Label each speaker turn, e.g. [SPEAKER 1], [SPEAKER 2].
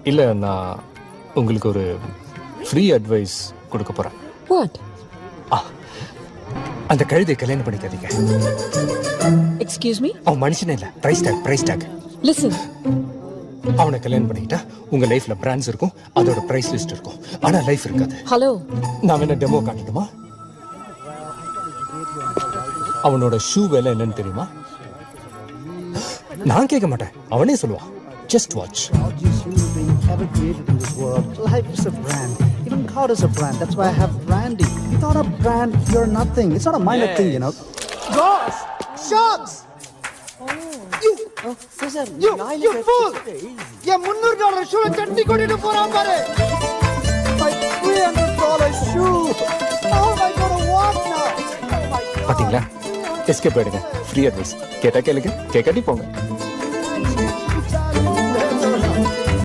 [SPEAKER 1] இல்லை நான் உங்களுக்கு ஒரு ஃப்ரீ அட்வைஸ் கொடுக்க போகிறேன்.
[SPEAKER 2] வாட்?
[SPEAKER 1] அந்த கழுதை கல்யாணம் பண்ணிக்காதீங்க.
[SPEAKER 2] Excuse me.
[SPEAKER 1] அவன் மனுஷனே இல்லை, ப்ரைஸ் டேக்.
[SPEAKER 2] லிசன்.
[SPEAKER 1] அவனை கல்யாணம் பண்ணிக்கிட்டா உங்க லைஃப்ல பிராண்ட்ஸ் இருக்கும், அதோட பிரைஸ் லிஸ்ட் இருக்கும், ஆனா லைஃப் இருக்காது.
[SPEAKER 2] ஹலோ,
[SPEAKER 1] நான் வேணா டெமோ காட்டட்டுமா? அவனோட ஷூ விலை என்னன்னு தெரியுமா? நான் கேட்க மாட்டேன், அவனே சொல்லுவான். Just watch.
[SPEAKER 3] Largest human being ever created in this world. Life is a brand. Even God is a brand. That's why I have branding. Without a brand, you're nothing. It's not a minor thing, you know. Gosh! Sharks! You fool! Yeah, $300 shoe chutney kodittu poran paru. My $300 shoe. How am I going to walk now?
[SPEAKER 1] பாத்தீங்களா? Escape ஆயிடுங்க. Free advice கேட்டா கேளுங்க, கேட்காட்டி போங்க.